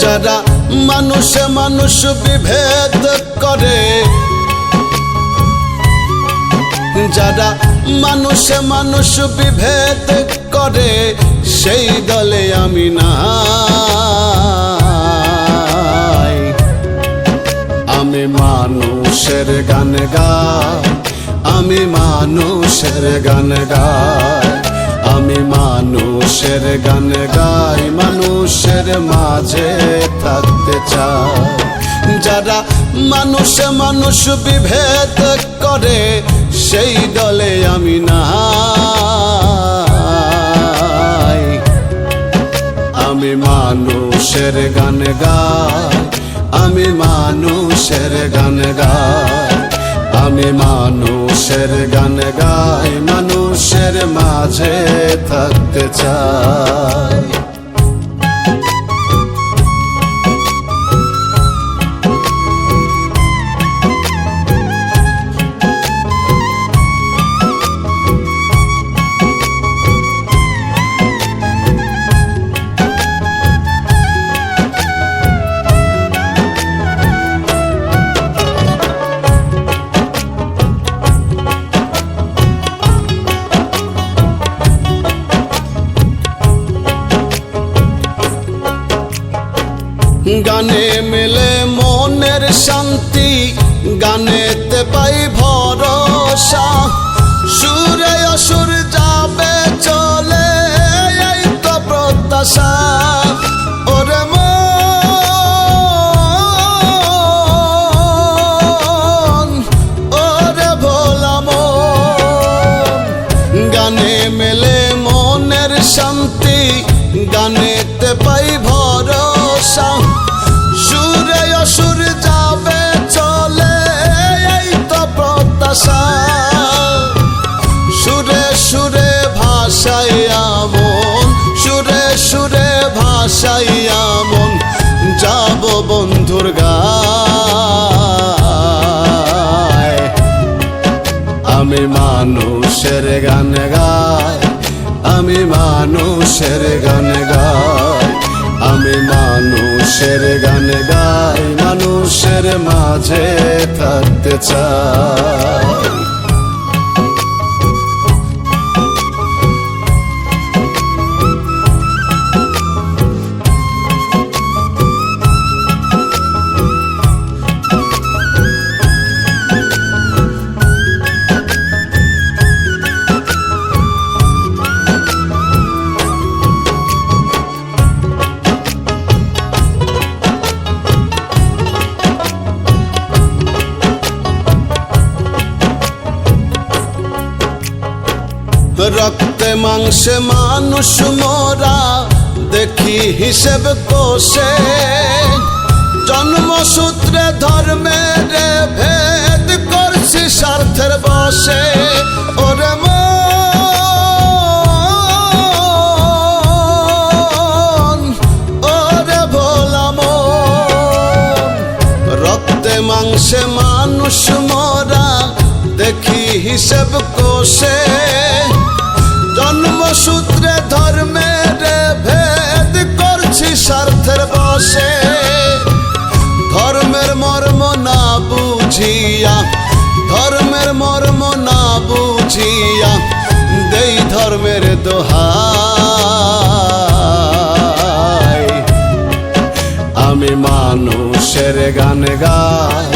যারা মানুষে মানুষ বিভেদ করে, যারা মানুষে মানুষ বিভেদ করে, সেই দলে আমি নাই। আমি মানুষের গান গাই, আমি মানুষের গান গাই, আমি মানুষের গান গাই, মানুষের মাঝে থাকতে চাই। যারা মানুষে মানুষ বিভেদ করে, সেই দলে আমি নাই। আমি মানুষের গান গাই, আমি মানুষের গান গাই, আমি মানুষের গান গাই, মানুষের মাঝে থাকতে চাই। গানে মেলে মনের শান্তি, গানেতে পাই ভরসা, সুরে অসুর যাবে চলে, এই তো প্রত্যাশা। ওরে মন, ওরে ভোলা মন, গানে মেলে মনের শান্তি, গানেতে পাই ভরসা, সুরে অসুর যাবে চলে, এই তো প্রত্যাশা। সুরে সুরে ভাষাইয়া মন, সুরে সুরে ভাষাইয়া মন, যাব বন্ধুর গায়। আমি মানুষের গান গাই, আমি মানুষের গান গাই, আমি মানুষের গান গাই, মানুষের মাঝে থাকতে চাই। রক্তে মাংসে মানুষ মোরা, দেখি হিসেব কোষে, জন্মসূত্রে ধর্মের ভেদ করছি স্বার্থের বশে। ওরে মন, ওরে ভোলা মন, রক্তে মাংসে মানুষ মোরা, দেখি হিসেব কোষে, জন্মসূত্রে ধর্মের ভেদ করছি স্বার্থের বশে। ধর্মের মর্ম না বুঝিয়া, ধর্মের মর্ম না বুঝিয়া, দেই ধর্মের দোহাই। আমি মানুষের গান গাই,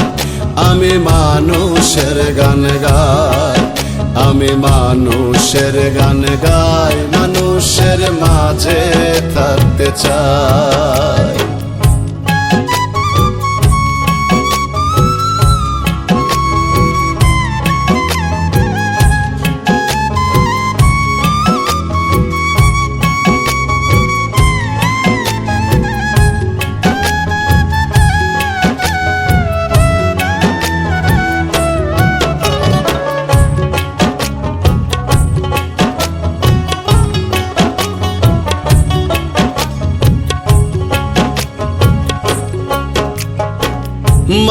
আমি মানুষের গান গাই, আমি মানুষের গান গাই, মানুষের মাঝে থাকতে চাই।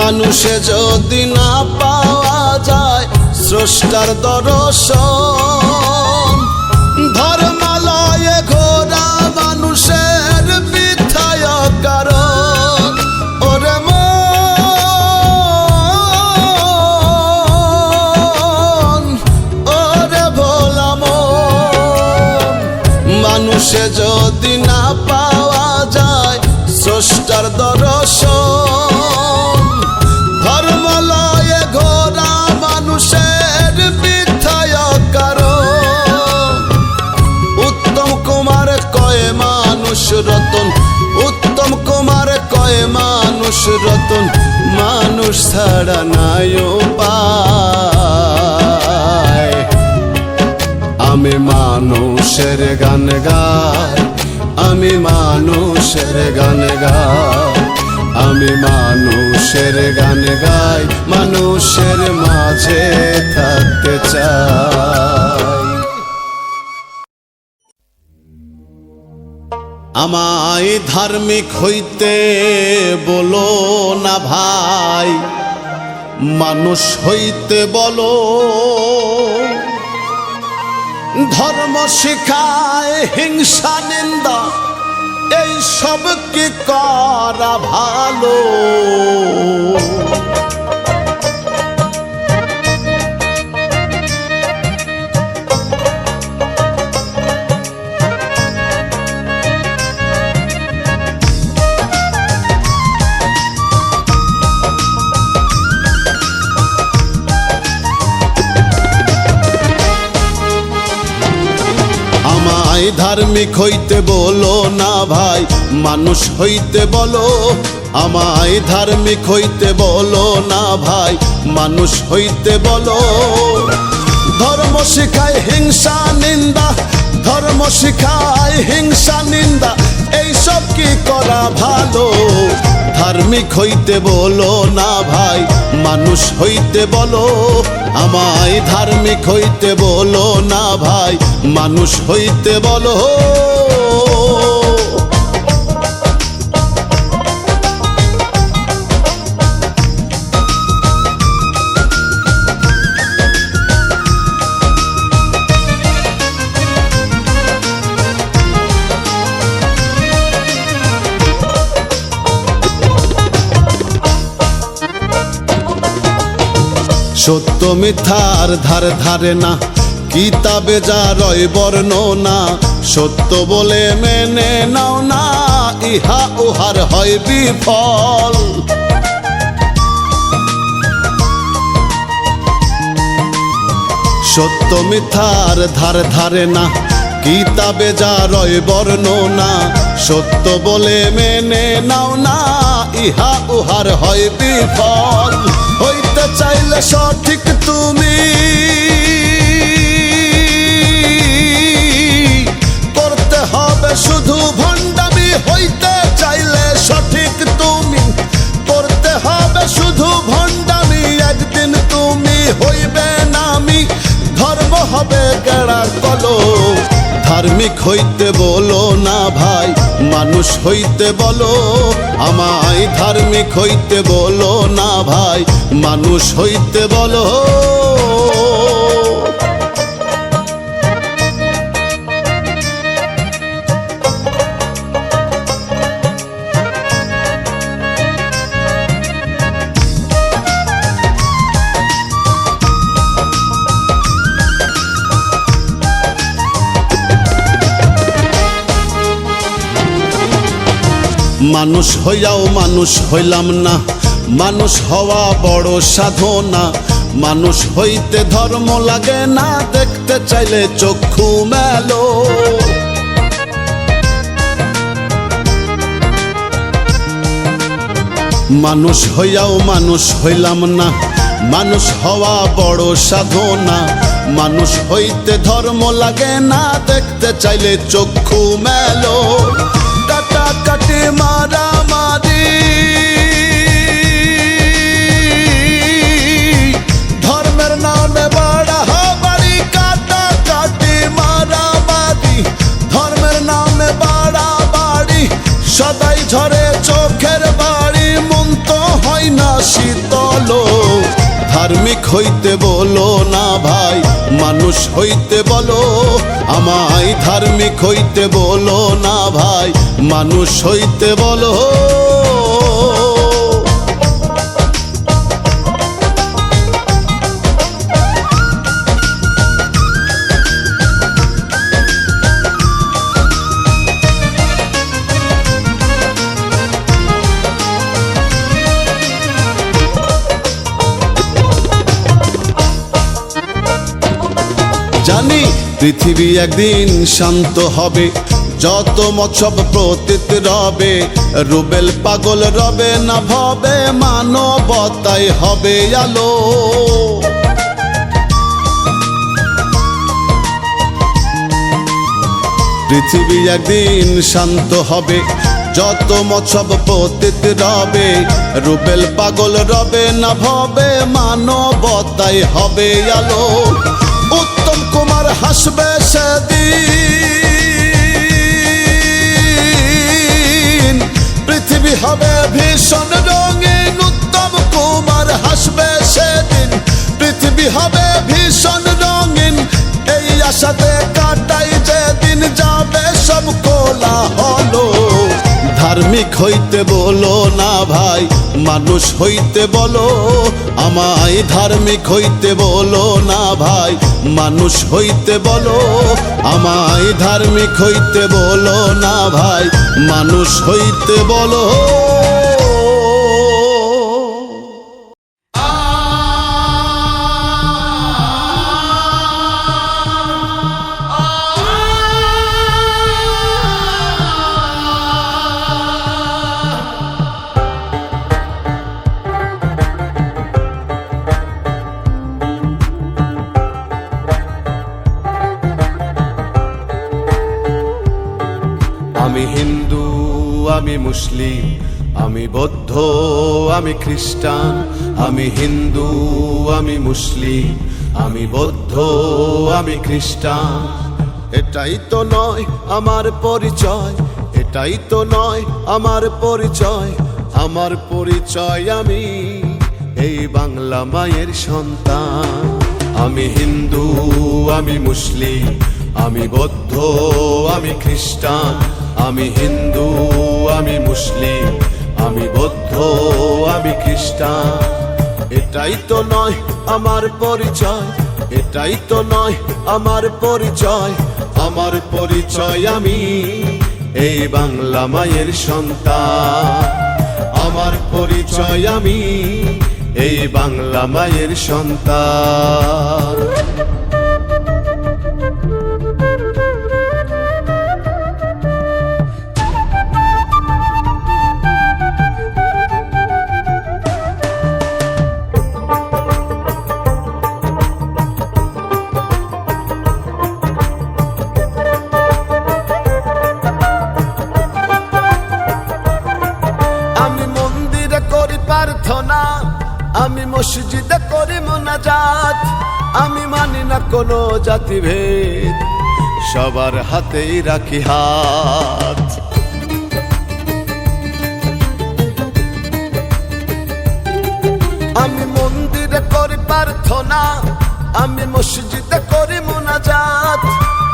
মানুষে যদি না পাওয়া যায় স্রষ্টার দর্শন, ধর্মালয়ে ঘোরা মানুষের বৃথায় কারণ। মানুষে যদি না পাওয়া যায় স্রষ্টার দর্শন, ধর্মলয়ে ঘোরা মানুষের মিথ্যায় কারণ। উত্তম কুমার কয় মানুষ রতন, উত্তম কুমার কয় মানুষ রতন, মানুষ ছাড়া নাই উপায়। আমি মানুষের গান গাই, আমি মানুষের গান গাই, আমি মানুষের গান গাই, মানুষের মাঝে থাকতে চাই। আমায় ধার্মিক হইতে বলো না ভাই, মানুষ হইতে বলো। ধর্ম শিখায় হিংসা নিন্দা, এই সব কি করা ভালো? ধার্মিক হইতে বলো না ভাই, মানুষ হইতে বলো। আমায় ধার্মিক হইতে বলো না ভাই, মানুষ হইতে বলো। ধর্ম শিখায় হিংসা নিন্দা, ধর্ম শিখায় হিংসা নিন্দা, এইসব কি করা ভালো? ধার্মিক হইতে বলো না ভাই, মানুষ হইতে বলো। আমায় ধার্মিক হইতে বলো না ভাই, মানুষ হইতে বলো। সত্য মিথ্যার ধার ধারে না, কিতাবে যা রয় বর্ণনা। সত্য বলে মেনে নাও না, ইহা উহার হয় বিফল। সত্য মিথ্যার ধার ধারে না, কিতাবে যা রয় বর্ণনা। সত্য বলে মেনে নাও না, ইহা উহার হয় বিফল। হইতে চাইলে সঠিক তুমি, করতে হবে শুধু ভণ্ডামি। হইতে চাইলে সঠিক তুমি, করতে হবে শুধু ভণ্ডামি। একদিন তুমি হইবে নামি, ধর্ম হবে গেড়া কলম। ধার্মিক হইতে বলো না ভাই, মানুষ হইতে বলো। আমায় ধার্মিক হইতে বলো না ভাই, মানুষ হইতে বলো। মানুষ হইয়াও মানুষ হইলাম না, মানুষ হওয়া বড় সাধনা। মানুষ হইতে ধর্ম লাগে না, দেখতে চাইলে চক্ষু মেলো। মানুষ হইয়াও মানুষ হইলাম না, মানুষ হওয়া বড় সাধনা। মানুষ হইতে ধর্ম লাগে না, দেখতে চাইলে চক্ষু মেলো। কাটাকাটি মারামারি, ধর্মের নামে বাড়াবাড়ি। কাটাকাটি মারামারি, ধর্মের নামে বাড়াবাড়ি। সদাই ঝরে চোখের বাড়ি, মন তো হয় না শীতল। ধার্মিক হইতে বলো না ভাই, মানুষ হইতে বলো। আমায় ধার্মিক হইতে বলো না ভাই, মানুষ হইতে বলো। জানি পৃথিবী একদিন শান্ত হবে, যত মৎসব প্রতীত রবে, রুবেল পাগল রবে না ভবে, মানবতাই হবে আলো। পৃথিবী একদিন শান্ত হবে, যত মৎসব প্রতীত রবে, রুবেল পাগল রবে না ভবে, মানবতাই হবে আলো। উত্তম কুমার হাসবে সেদিন, পৃথিবী হবে ভীষণ রঙিন। উত্তম কুমার হাসবে সেদিন, পৃথিবী হবে ভীষণ রঙিন। এই আশাতে কাটাই যেদিন, যাবে সব কোলাহল। ধার্মিক হইতে বলো না ভাই, মানুষ হইতে বলো আমায়। ধার্মিক হইতে বলো না ভাই, মানুষ হইতে বলো আমায়। ধার্মিক হইতে বলো না ভাই, মানুষ হইতে বলো। আমি হিন্দু, আমি মুসলিম, আমি বৌদ্ধ, আমি খ্রিস্টান। আমি হিন্দু, আমি মুসলিম, আমি বৌদ্ধ, আমি খ্রিস্টান। এটাই তো নয় আমার পরিচয়, এটাই তো নয় আমার পরিচয়। আমার পরিচয় আমি এই বাংলা মায়ের সন্তান। আমি হিন্দু, আমি মুসলিম, আমি বৌদ্ধ, আমি খ্রিস্টান। আমি হিন্দু, আমি মুসলিম, আমি বৌদ্ধ, আমি খ্রিস্টান। এটাই তো নয় আমার পরিচয়, এটাই তো নয় আমার পরিচয়। আমার পরিচয় আমি এই বাংলা মায়ের সন্তান। আমার পরিচয় আমি এই বাংলা মায়ের সন্তান। আমি মসজিদে করি মোনাজাত। আমি মানি না কোনো জাতিভেদ, সবার হাতেই রাখি হাত। আমি মন্দিরে করি প্রার্থনা, আমি মসজিদে করি মোনাজাত।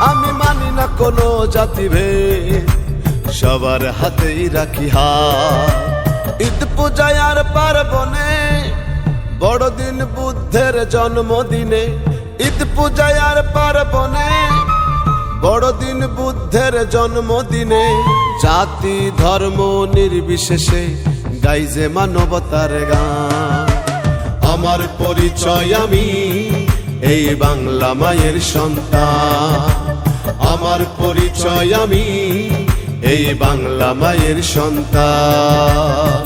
আমি মানি না কোনো জাতিভেদ, সবার হাতেই রাখি হাত। ঈদ পূজায় আর পার্বণে, বড়দিন বুদ্ধের জন্মদিনে। ঈদ পূজায় আর পার্বণে, বড়দিন বুদ্ধের জন্মদিনে। জাতি ধর্ম নির্বিশেষে গাই যে মানবতার গান। আমার পরিচয় আমি এই বাংলা মায়ের সন্তান। আমার পরিচয় আমি এই বাংলা মায়ের সন্তান।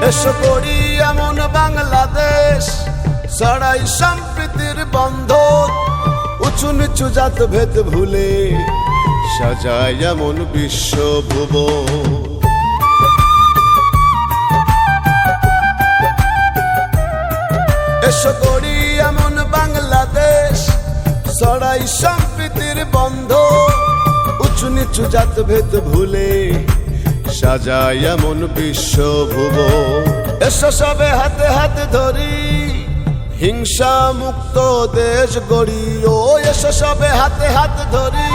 এসো করি এমন বাংলাদেশ, ছড়াই সম্প্রীতির বন্ধন। উঁচু নিচু জাত ভেদ ভুলে সাজাই এমন বিশ্বভুবন। এসো করি এমন বাংলাদেশ, ছড়াই সম্প্রীতির বন্ধন। উঁচু নিচু জাত ভেদ ভুলে সাজাই এমন বিশ্বভুবন। এসো সবে হাতে হাতে ধরি, হিংসা মুক্ত দেশ গড়ি। ও এসো সবে হাতে হাতে ধরি,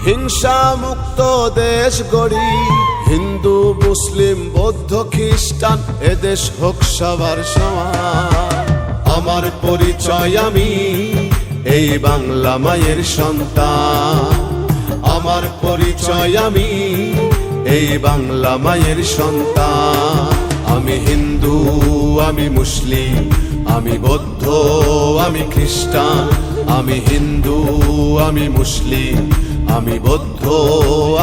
হিংসা মুক্ত দেশ গড়ি। হিন্দু মুসলিম বৌদ্ধ খ্রিস্টান এদেশ হোক সবার সমান। আমার পরিচয় আমি এই বাংলা মায়ের সন্তান। আমার পরিচয় আমি এই বাংলা মায়ের সন্তান। আমি হিন্দু, আমি মুসলিম, আমি বৌদ্ধ, আমি খ্রিস্টান। আমি হিন্দু, আমি মুসলিম, আমি বৌদ্ধ,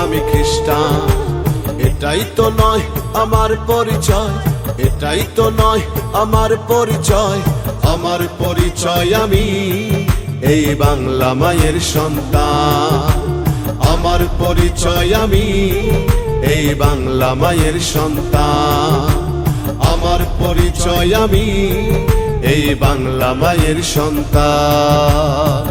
আমি খ্রিস্টান। এটাই তো নয় আমার পরিচয়, এটাই তো নয় আমার পরিচয়। আমার পরিচয় আমি এই বাংলা মায়ের সন্তান। আমার পরিচয় আমি এই বাংলা মায়ের সন্তান। আমার পরিচয় আমি এই বাংলা মায়ের সন্তান।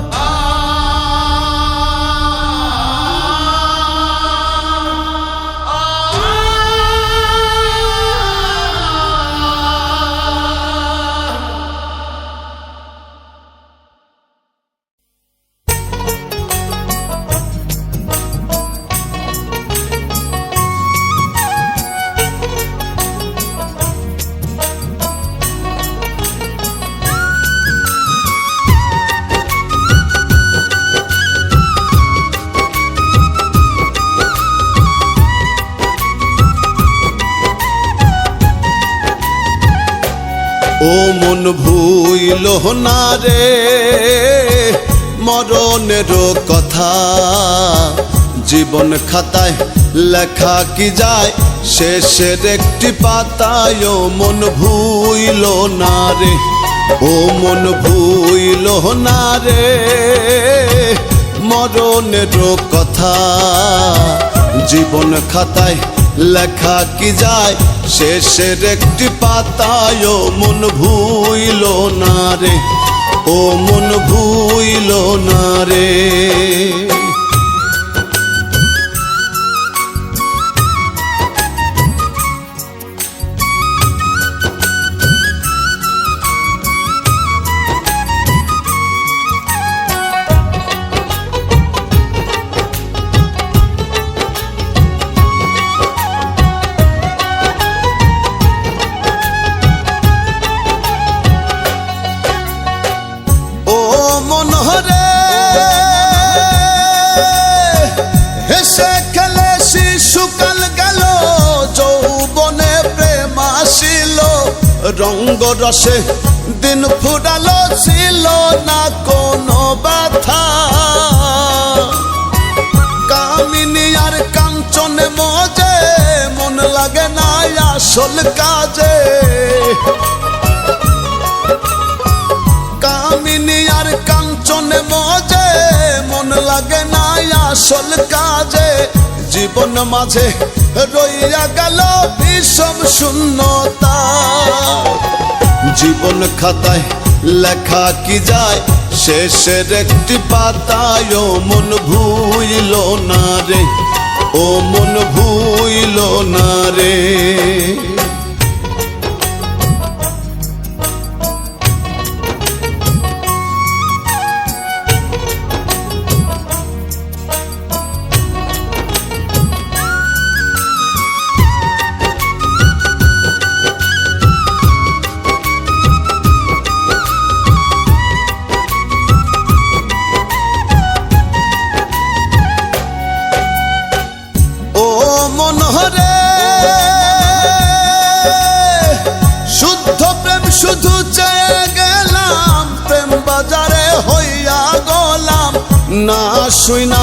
ও মন ভুইল না রে মরণের কথা, জীবন খাতায় লেখা কি যায় শেষের একটি পাতায়। ও মন ভুইল না রে, ও মন ভুইল না রে মরণের কথা, জীবন খাতায় লেখা কি যায় শেষের একটি পাতায়। ও মন ভুইল না রে, ও মন ভুইল না রে। হেসে খেলে শিশুকাল গেল, যৌবনে প্রেম আসিল, রঙ্গ রসে দিন ফুরালো, ছিল না কোনো ব্যথা। কামিনী আর কাঞ্চনে মজে মন লাগে না আসল কাজে। কামিনী আর কাঞ্চনে মজে মন লাগে না আসল কাজে। জীবন মাঝে রইয়া গেল বিষম শূন্যতা, জীবন খাতায় লেখা কি যায় শেষের একটি পাতায়। ও মন ভুইল না রে, ও মন ভুইল না রে। শুদ্ধ প্রেম শুধু চেয়ে গেলাম, প্রেম বাজারে হইয়া গলাম। না শুই না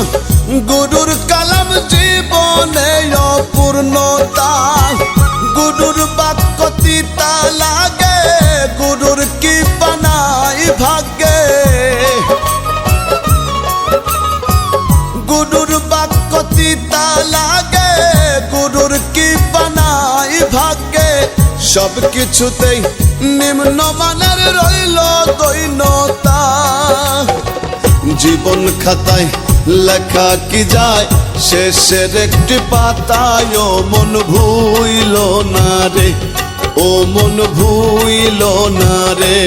গুরুর কালাম জীবনে অপূর্ণতা, গুরুর বাক্য তিতা লাগে, গুরুর কি বানাই ভাগ্যে। গুরুর বাক্য তিতা লাগে, গুরুর কি বানাই ভাগ্যে। সব কিছুতেই নিম্ন মানের রইল দৈন্যতা, জীবন খাতায় লেখা কি যায় শেষের একটি পাতায়। ও মন ভুইল না রে, ও মন ভুইল না রে।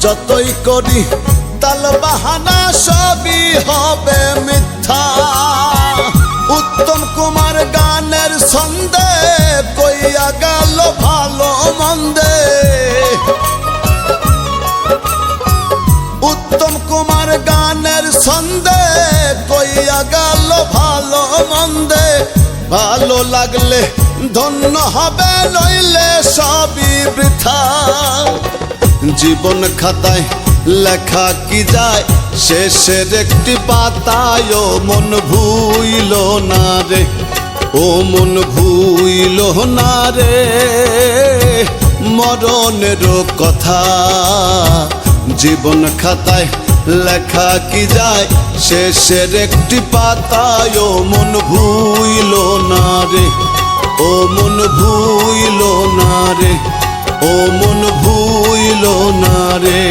যতই করি তাল বাহানা সবই হবে মিথ্যা। উত্তম কুমার গানের ছন্দে কইয়া গেল ভালো মন্দে, উত্তম কুমার গানের ছন্দে কইয়া গেল ভালো মন্দে। ভালো লাগলে ধন্য হবে, নইলে সবই বৃথা। জীবন খাতায় লেখা কি যায় শেষের একটি পাতায়, ও মন ভুইল না রে, ও মন ভুইল না রে মরণের কথা। জীবন খাতায় লেখা কি যায় শেষের একটি পাতায়, ও মন ভুইল না রে, ও মন ভুইল না রে, ও মন ভুইল না রে।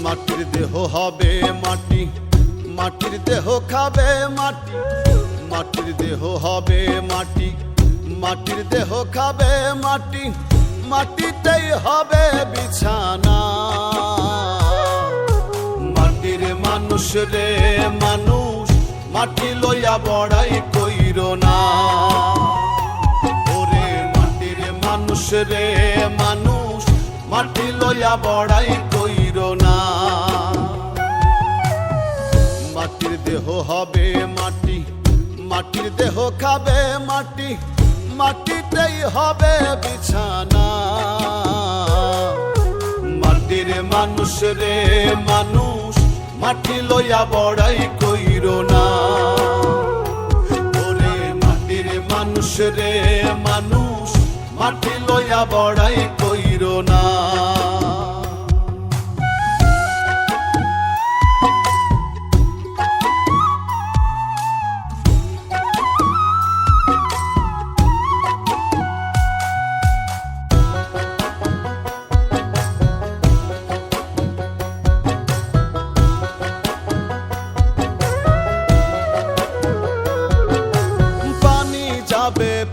মাটির দেহ হবে মাটি, মাটির দেহ খাবে মাটি, মাটির দেহ হবে মাটি, মাটির দেহ খাবে মাটি, মাটিতেই হবে বিছানা। মাটির মানুষ রে মানুষ, মাটি লইয়া বড়াই কইরো না। ওরে মাটির মানুষ রে মানুষ, মাটি লইয়া বড়াই কইরো না। মাটির দেহ হবে মাটি, মাটির দেহ খাবে মাটি, মাটিতেই হবে বিছানা। মাটির মানুষ রে মানুষ, মাটি লইয়া বড়াই কইরো না। ওরে মাটির মানুষ রে মানুষ, মাটি লইয়া বড়াই কইরো না।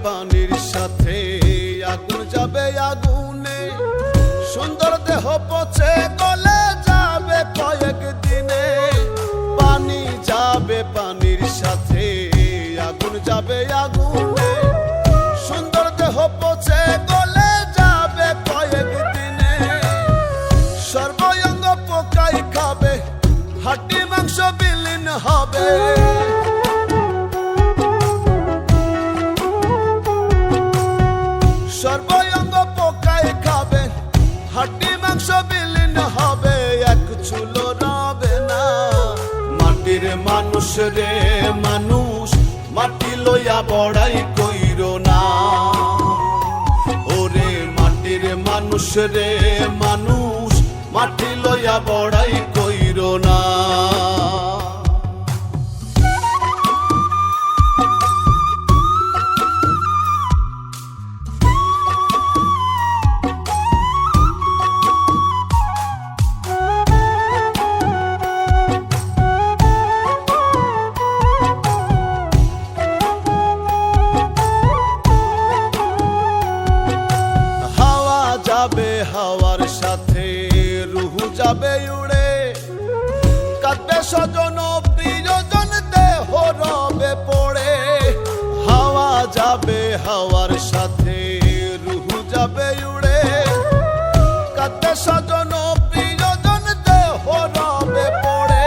পানির সাথে আগুন যাবে আগুনে, সুন্দর দেহ পচে গলে যাবে কয়েক দিনে। পানি যাবে পানির সাথে আগুন যাবে আগুনে, সুন্দর দেহ পচে গলে যাবে কয়েক দিনে। সর্বঙ্গ পোকাই খাবে, হাড্ডি মাংস বিলীন হবে। সর্বঙ্গ পোকাই খাবে, হাড্ডি মাংস বিলীন হবে, এক চুলো রবে না। মাটির মানুষ রে মানুষ, মাটি লইয়া বড়াই কইরো না। ওরে মাটির মানুষ রে মানুষ, মাটি লইয়া বড়াই কইরো না। যাবে হাওয়ার সাথে রুহু যাবে উড়ে, কাঁদবে স্বজন প্রিয়জন দেহ রবে পড়ে। হাওয়া যাবে হাওয়ার সাথে রুহু যাবে উড়ে, কাঁদবে স্বজন প্রিয়জন দেহ রবে পড়ে।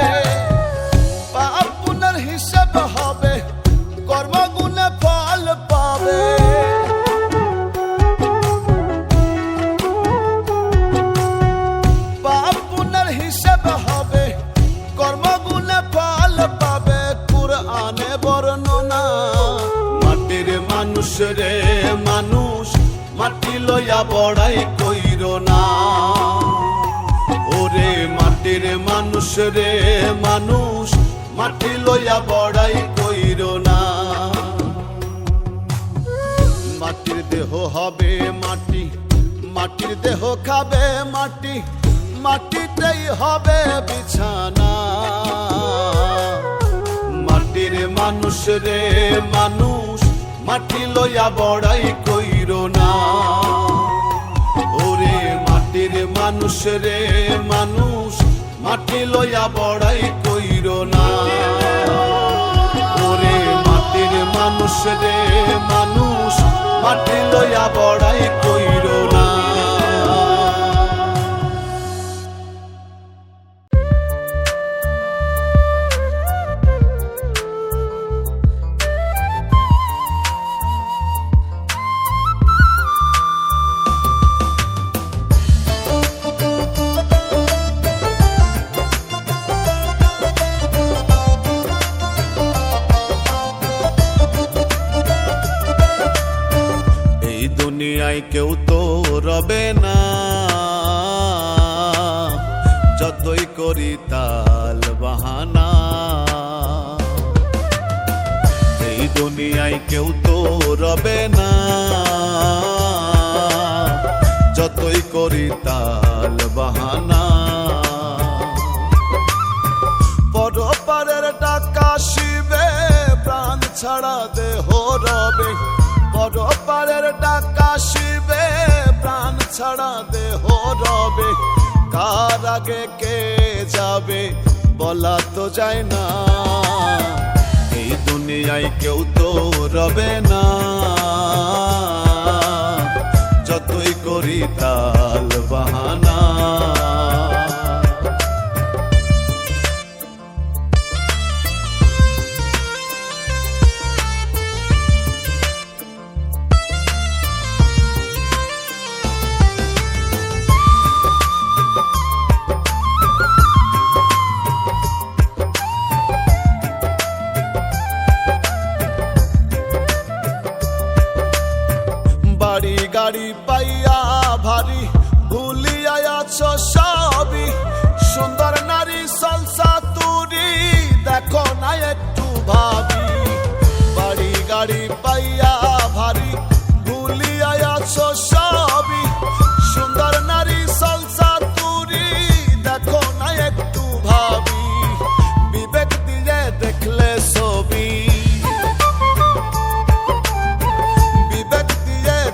পাপ পুণ্যের হিসেব হবে, কর্মগুণে ফল পাবে। হিসেব হবে, কর্মগুণে ফল পাবে, কুরআনে বর্ণনা। মাটির মানুষ রে মানুষ, মাটি লইয়া বড়াই কইরো না। ওরে মাটির মানুষ রে মানুষ, মাটি লইয়া বড়াই কইরো না। মাটির দেহ হবে মাটি, মাটির দেহ খাবে মাটি, মাটিতেই হবে বিছানা। মাটির মানুষ রে মানুষ, মাটি লইয়া বড়াই কইরো না। ওরে মাটির মানুষ রে মানুষ, মাটি লইয়া বড়াই কইরো না। ওরে মাটির মানুষ রে মানুষ, মাটি লইয়া বড়াই কইরো না। দুনিয়ায় কেউ তো রবে না, যতই করি তাল বাহানা। এই দুনিয়ায় কেউ তো রবে না, যতই করি তাল বাহানা। পরপারের টাকা শিবে, প্রাণ ছাড়া দেহ রবে। পরপারের টাকা শিবে, প্রাণ ছাড়া দেহ রবে। কার আগে কে যাবে বলা তো যায় না। এই দুনিয়ায় কেউ তো রবে না, যতই করি তাল বাহানা। বাড়ি গাড়ি পাইয়া ভারী ভুলিয়া আছো সবই। সুন্দর নারী সলসা তুরি দেখো না একটু ভাবি। বাড়ি গাড়ি পাইয়া ভারী ভুলিয়া আছো সবই। সুন্দর নারী সলসা তুরি দেখো না একটু ভাবি। বিবেক দিয়ে দেখলে ছবি,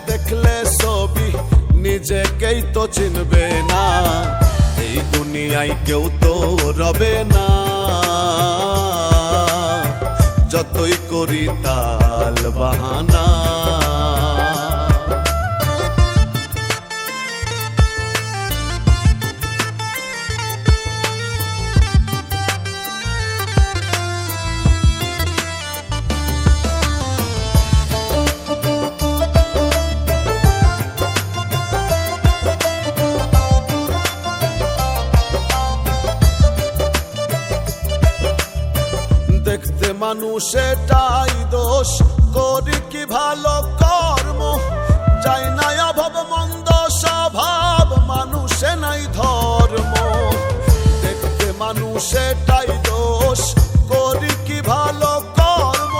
দেখলে ছবি নিজেকেই তো চিনবে না। এই দুনিয়ায় কেউ তো রবে না, যতই করি তাল বাহানা। দেখতে মানুষ এটাই দোষ, করি কি ভালো কর্ম। যাই না অভাব মন্দ স্বভাব, মানুষে নাই ধর্ম। দেখতে মানুষ এটাই দোষ, করি কি ভালো কর্ম।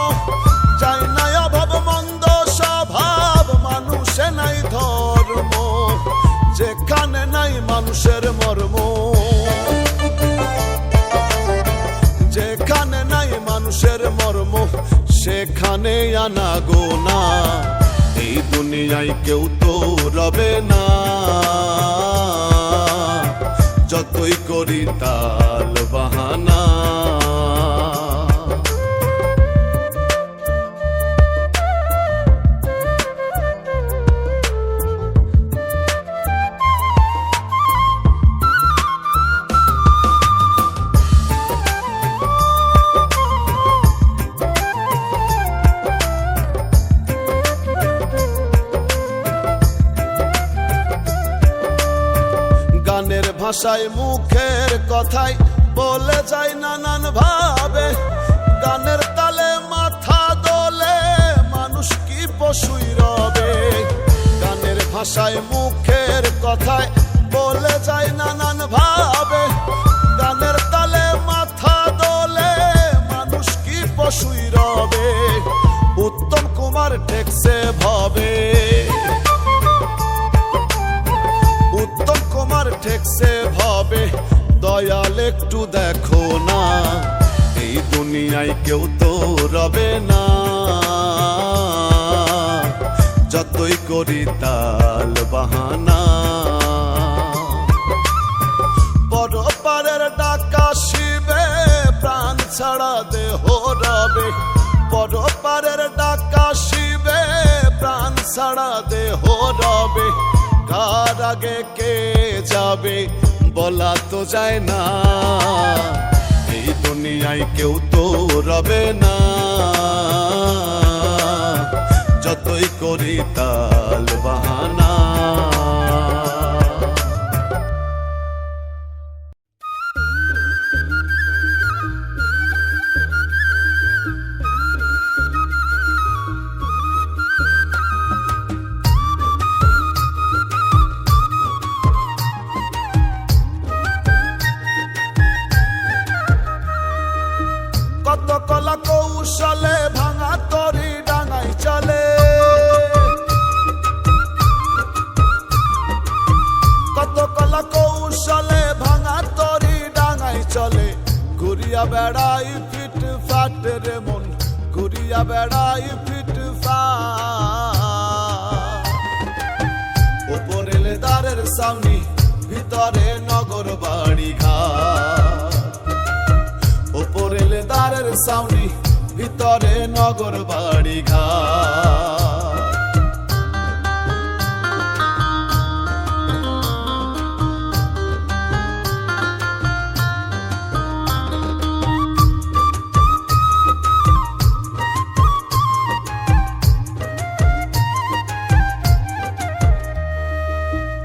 যাই না অভাব মন্দ স্বভাব, মানুষে নাই ধর্ম। যেখানে নাই মানুষের মর্ম, যেখানে নাই মানুষের মর্ম, সেখানে আনা গোনা। এই দুনিয়ায় কেউ তো রবে না, যতই করি তাল বাহানা। গানের ভাষায় মুখের কথায় বলে যায় নানান ভাবে। গানের তালে মাথা দোলে, মানুষ কি পশুই রবে। গানের ভাষায় মুখের কথায় বলে যায় নানান ভাবে। গানের তালে মাথা দোলে, একটু দেখো না, এই দুনিয়ায় কেউ তো রবে না। যতই করি তাল বাহানা, বড় পারের ডাকা শিবে, প্রাণ ছাড়া দেহ রবে। বড় পারের ডাকা শিবে, প্রাণ ছাড়া দেহ রবে। কার আগে কে যাবে বলা তো যায় না, এই দুনিয়ায় কেউ তো রবে না। যতই করি তাল বাহানা। কত কলা কৌশলে ভাঙা তরি ডাঙাই চলে, কত কলা কৌশলে ভাঙা তরি ডাঙাই চলে। ঘুরিয়া বেড়াই ফিট ফাট রে মন, ঘুরিয়া বেড়াই ফিট ফাট। উপরে লেদারের সামনি, ভিতরে নগর বাড়ি ঘাট। উপরে লেদারের সামনি, ভিতরে নগর বাড়ি ঘাট।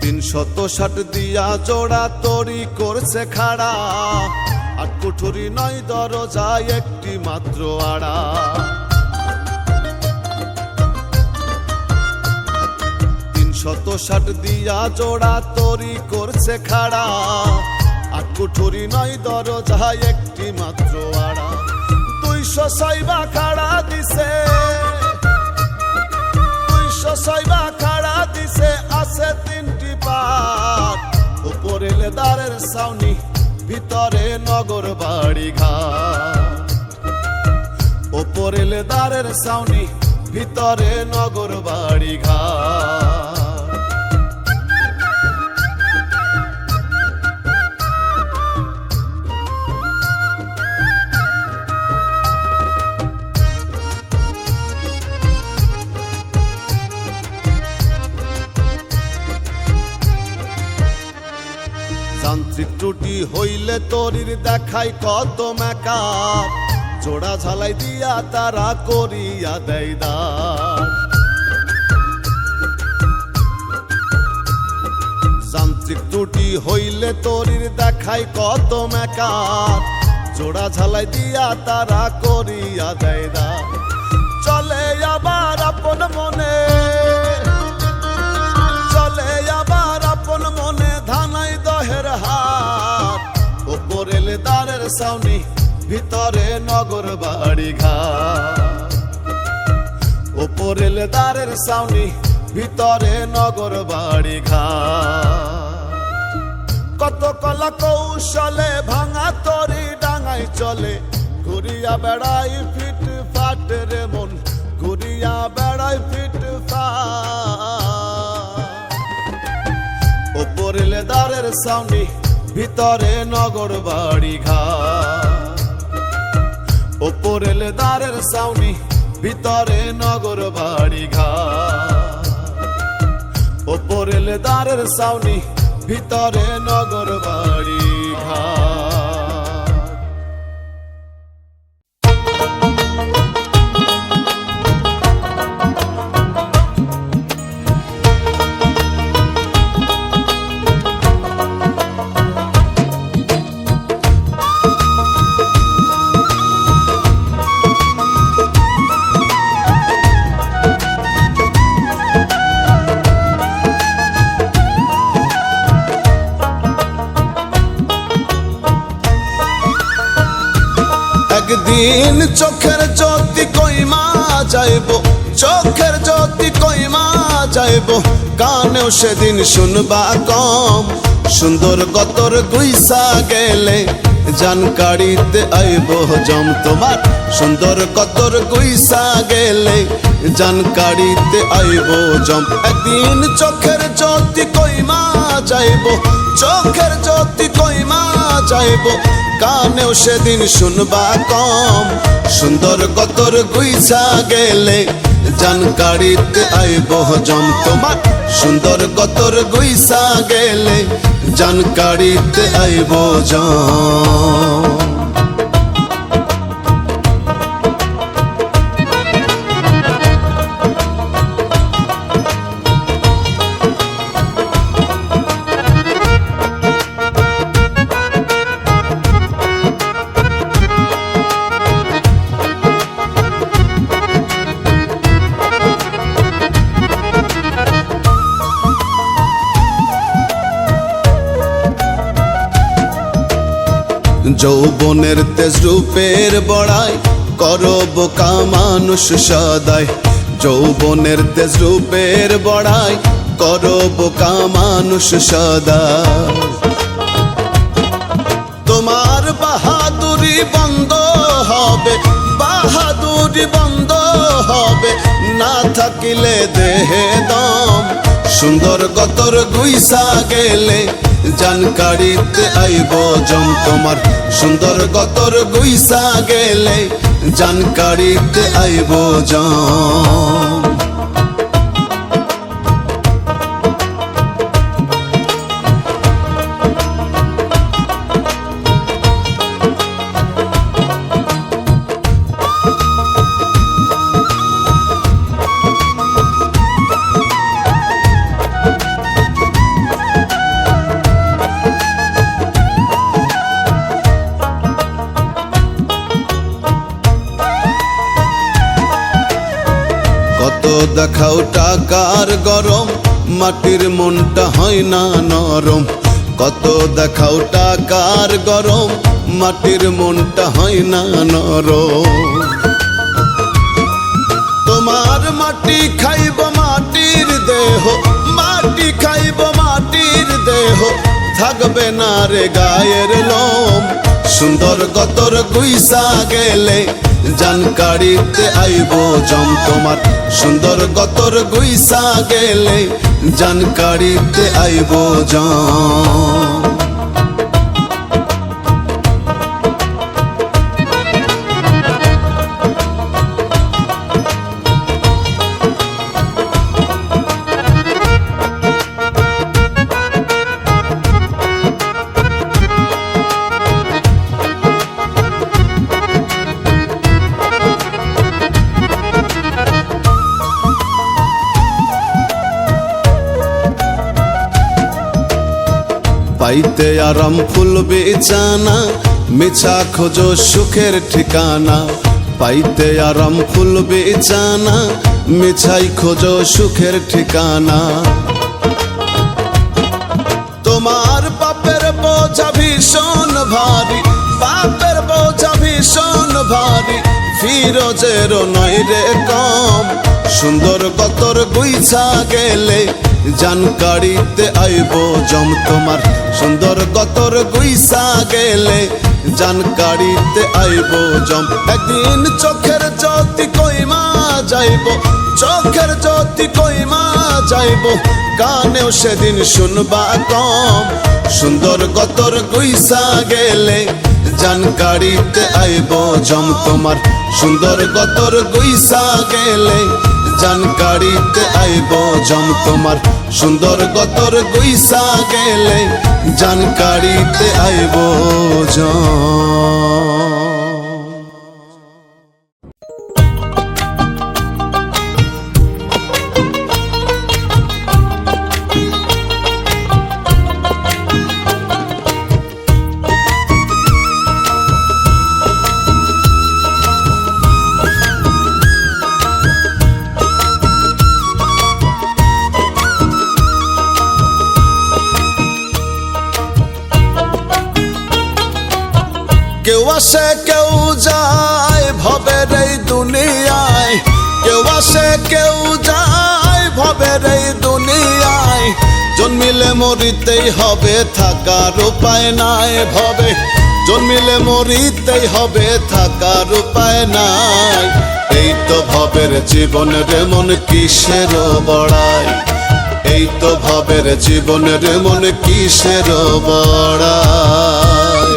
তিনশত 60 দিয়া জোড়া তরি করছে খাড়া, আর কুঠুরি নয় দরজা একটি মাত্র আড়া। 360 দিয়া জোড়া তরি করছে খাড়া, আর কুঠুরি নয় দরজা একটি মাত্র আড়া। 206 বা খাড়া দিছে, 206 বা খাড়া দিছে, আছে 3টি পাট। উপরে লেদারের ছাউনি, ভিতরে নগর বাড়ি ঘাট। উপরে লেদারের ছাউনি, ভিতরে নগর বাড়ি ঘাট। যান্ত্রিক ত্রুটি হইলে তরির দেখাই কত মেকআপ, জোড়া ঝালাই দিয়া তারা করিয়া দেয় দাঁড়। যান্ত্রিক ত্রুটি হইলে তরির দেখাই কত মেকআপ, জোড়া ঝালাই দিয়া তারা করিয়া দেয় দাঁড়। চলে আবার আপন মনে, চলে আবার আপন মনে, ধানাই দহের হাট। উপরে লেদারের ছাউনি, ভিতরে নগর বাড়ি ঘাট। উপরে লেদারের ছাউনি, ভিতরে নগর বাড়ি ঘাট। কত কলা কৌশলে ভাঙা তরি ডাঙাই চলে, ঘুরিয়া বেড়াই ফিট ফাট রে মন, ঘুরিয়া বেড়াই ফিট ফাট। উপরে লেদারের ছাউনি, ভিতরে নগর বাড়ি ঘাট। উপরে লেদারের ছাউনি, ভিতরে নগর বাড়ি ঘাট। উপরে লেদারের ছাউনি, ভিতরে নগর বাড়ি ঘাট। একদিন চোখের জ্যোতি কইমা যাইব, চোখের জ্যোতি কইমা যাইব, কানেও সেদিন শুনবা কম। সুন্দর গতর গুইসা গেলে জানকারিতে আইব জম তোমার সুন্দর কতর গুইসা গেলে জানকারিতে আইব জম একদিন চোখের জ্যোতি কইমা যাইব চোখের জ্যোতি কইমা যাইব কানেও সেদিন শুনবা কম সুন্দর কতর গুইসা গেলে জানকারিতে আইব জম তোমার সুন্দর কতর গুইসা গেলে জানকারিতে আইব জম যৌবনের তেজ রূপের বড়াই করো বোকা মানুষ সদাই যৌবনের তেজ রূপের বড়াই করো বোকা মানুষ সদাই তোমার বাহাদুরি বন্ধ হবে বাহাদুরি বন্ধ হবে না থাকিলে দেহে দম সুন্দর কতর গুইসা গেলে জানকারিতে আইব জম তোমার সুন্দর কতর গুইসা গেলে জানকারিতে আইব জম কত দেখাও টাকার গরম মাটির মনটা হয় না নরম কত দেখাও টাকার গরম মাটির মনটা হয় না নরম তোমার মাটি খাইব মাটির দেহ মাটি খাইব মাটির দেহ থাকবে না রে গায়ের লোম সুন্দর কতর গুইসা গেলে জানকারিতে আইব জম তোমার সুন্দর কতর গুইসা গেলে জানকারিতে আইব জম পাইতে আরাম ফুল বেচানা মিছা খোঁজো সুখের ঠিকানা পাইতে আরাম ফুল বেচানা মিছাই খোঁজো সুখের ঠিকানা তোমার পাপের বোঝা ভীষণ ভারী পাপের বোঝা ভীষণ ভারী ফিরোজেরও নয় রে কম সুন্দর কতর গুইসা গেলে জানকারিতে আইব জম তোমার সুন্দর কতর গুইসা গেলে জানকারিতে আইব জম একদিন চোখের জ্যোতি কইমা যাইব চোখের জ্যোতি কইমা যাইব কানেও সেদিন শুনবা কম সুন্দর কতর গুইসা গেলে জানকারিতে আইব জম তোমার সুন্দর কতর গুইসা গেলে জানকারিতে আইব জম তোমার সুন্দর কতর গুইসা গেলে জানকারিতে আইব জম কেউ আসে কেউ যায় ভবের এই দুনিয়ায় কেউ আসে কেউ যায় ভবের এই দুনিয়ায় জন্মিলে মরিতেই হবে থাকার উপায় নাই ভবে জন্মিলে মরিতেই হবে, থাকার উপায় নাই। এই তো ভবের জীবনের মন কিসের বড়াই, এই তো ভবের জীবনের মন কিসের বড়াই।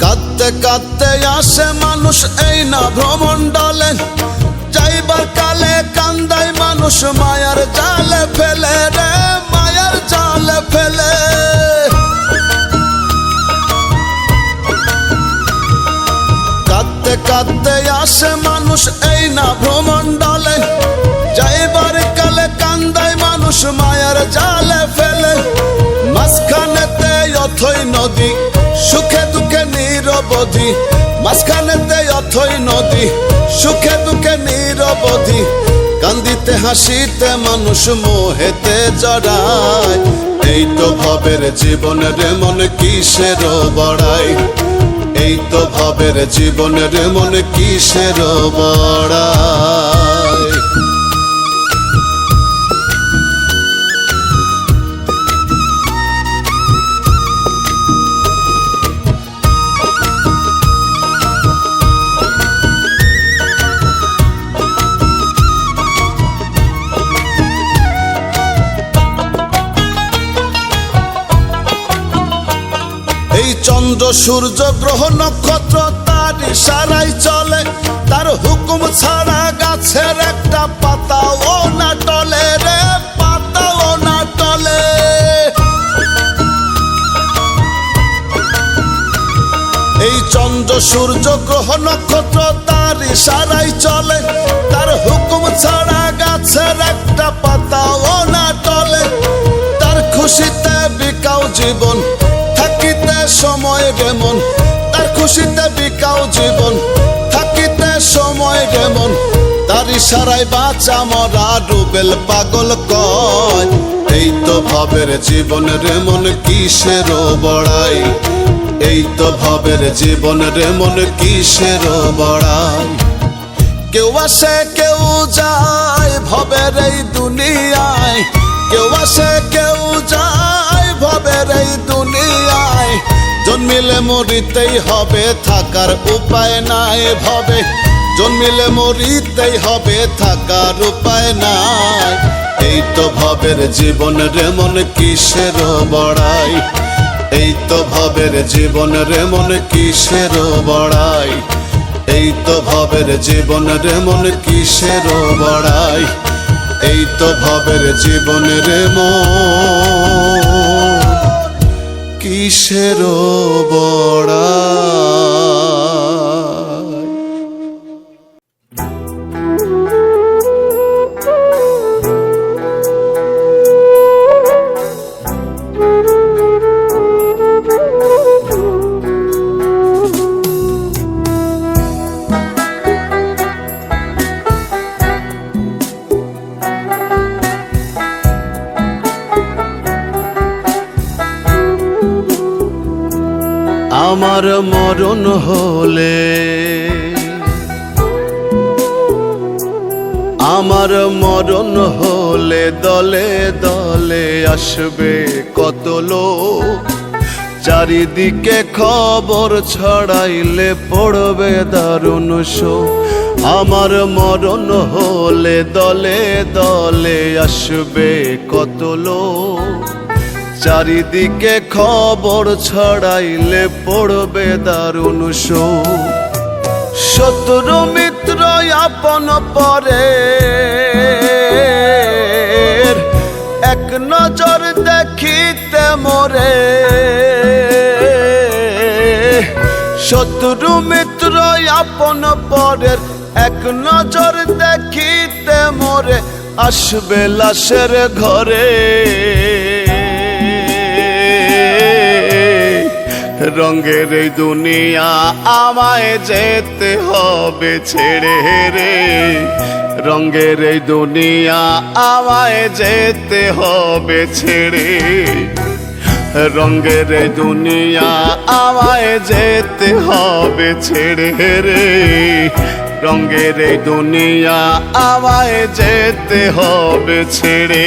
কাঁদতে কাঁদতে আসে মানুষ এই না ভ্রমণ্ডলে, যাইবার কালে কান্দায় মানুষ মায়ার জালে ফেলে রে, মায়ার জালে ফেলে। কাঁদতে কাঁদতে আসে মানুষ এই না ভ্রমণ্ডলে, যাইবার কালে কান্দায় মানুষ মায়ার জালে ফেলে। মাঝখানেতে অথই নদী, সুখে দুঃখে নিরবধি, মাঝখানেতে অথই নদী, সুখে দুঃখে নিরবধি। কান্দিতে হাসিতে মানুষ মোহেতে জড়ায়, এই তো ভবের জীবনের মন কিসের বড়াই, এই তো ভবের জীবনের মন কিসের বড়াই। এই চন্দ্র সূর্য গ্রহ নক্ষত্র তার ইশারায় চলে, তার হুকুম ছাড়া গাছের একটা পাতাও না টলে রে, পাতাও না টলে। এই চন্দ্র সূর্য গ্রহ নক্ষত্র তার ইশারায় চলে, তার হুকুম ছাড়া গাছের একটা পাতাও না টলে। তার খুশিতে বিকাও জীবন, থাকিতে সময় রেমন, তার খুশিতে বিকাও জীবন, থাকিতে সময় রেমন। তার ইশারায় বাঁচা মরা রুবেল পাগল কয়, এই তো ভবের জীবনের মন কিসের বড়াই, এই তো ভবের জীবনের মন কিসের বড়াই। কেউ আসে কেউ যায় ভবের এই দুনিয়ায়, কেউ আসে কেউ যায় ভবের এই দুনিয়ায়। জন্মিলে মরিতেই হবে, থাকার উপায় নাই ভবে, জন্মিলে মরিতেই হবে, থাকার উপায় নাই। এই তো ভবের জীবনের মন কিসের বড়াই, এই তো ভবের জীবনের মন কিসের বড়াই, এই তো ভবের জীবনের মন কিসের বড়াই, এই তো ভবের জীবনের মন কিসের বড়াই। আমার মরণ হলে, আমার মরণ হলে দলে দলে আসবে কত লোক, চারিদিকে খবর ছড়াইলে পড়বে দারুণ শোক। আমার মরণ হলে দলে দলে আসবে কত লোক, চারিদিকে খবর ছড়াইলে পড়বে দারুণ শোক। শত্রু মিত্র আপন পরে এক নজর দেখিতে মোরে, শত্রু মিত্র আপন পরের এক নজর দেখিতে মোরে, আসবে লাশের ঘরে। রঙের এই দুনিয়া আমায় যেতে হবে ছেড়ে রে, রঙের এই দুনিয়া আমায় যেতে হবে ছেড়ে, রঙের এই দুনিয়া আমায় যেতে হবে ছেড়ে রে, রঙের এই দুনিয়া আমায় যেতে হবে ছেড়ে।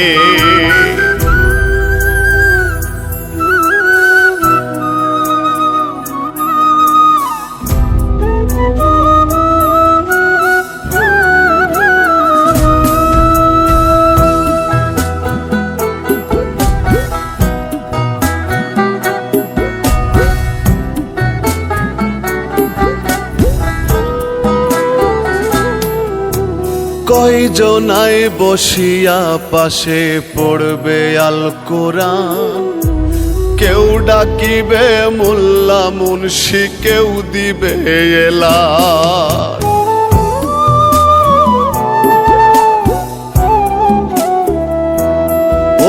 কয়জনাই বসিয়া পাশে পড়বে আল কোরআন, কেউ ডাকিবে মোল্লা মুন্সি, কেউ দিবে এলান।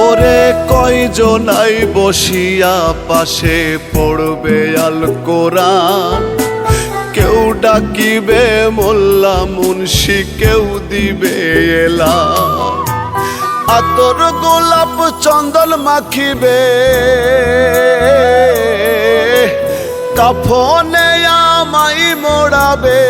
ওরে কয়জনাই বসিয়া পাশে পড়বে আল কোরআন, কেউ ডাকিবে মোল্লা মুন্সি, কেউ দিবে এলান। আতর গোলাপ চন্দন মাখিবে, কাফনে আমায় মোড়াবে,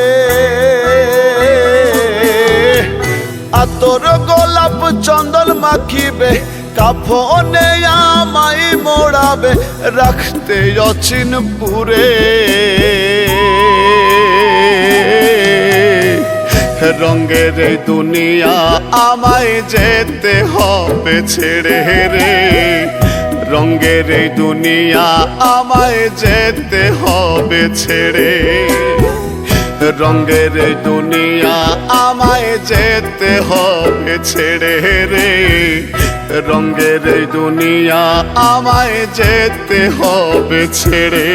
আতর গোলাপ চন্দন মাখিবে, কাফনে আমায় মোড়াবে, রাখতে অচিনপুরে। রঙের এই দুনিয়া আমায় যেতে হবে ছেড়ে রে, রঙের এই দুনিয়া আমায় যেতে হবে ছেড়ে, রঙের এই দুনিয়া আমায় যেতে হবে ছেড়ে রে, রঙের এই দুনিয়া আমায় যেতে হবে ছেড়ে।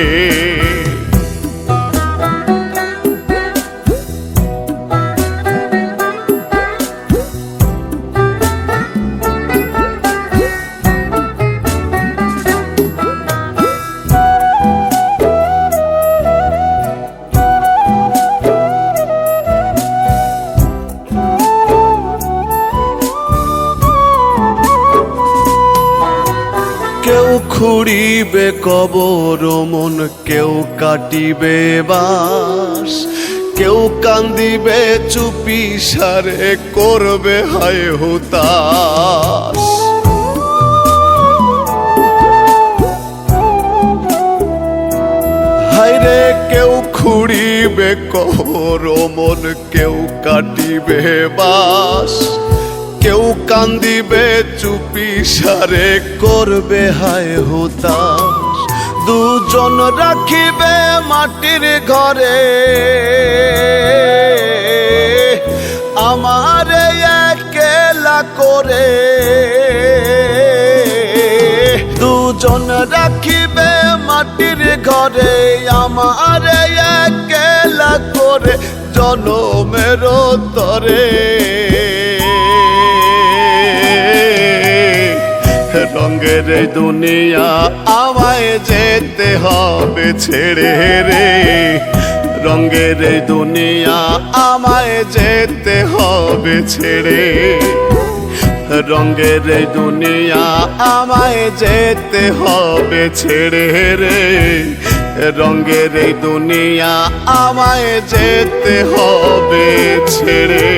কেউ খুঁড়িবে কবর মন, কেউ কাটিবে বাস, কেউ কান্দিবে চুপি সারে, করবে হায় হুতাশ। হায়রে কেউ খুঁড়িবে কবর মন, কেউ কাটিবে বাস, কেউ কান্দিবে চুপি সারে, করবে হায় হুতাশ। দুজন রাখিবে মাটির ঘরে, আমারে একলা করে, দুজন রাখিবে মাটির ঘরে, আমারে একলা করে, জনমের তরে। রঙের এই দুনিয়া আমায় যেতে হবে ছেড়ে রে, রঙের এই দুনিয়া আমায় যেতে হবে ছেড়ে, রঙের এই দুনিয়া আমায় যেতে হবে ছেড়ে রে, রঙের এই দুনিয়া আমায় যেতে হবে ছেড়ে।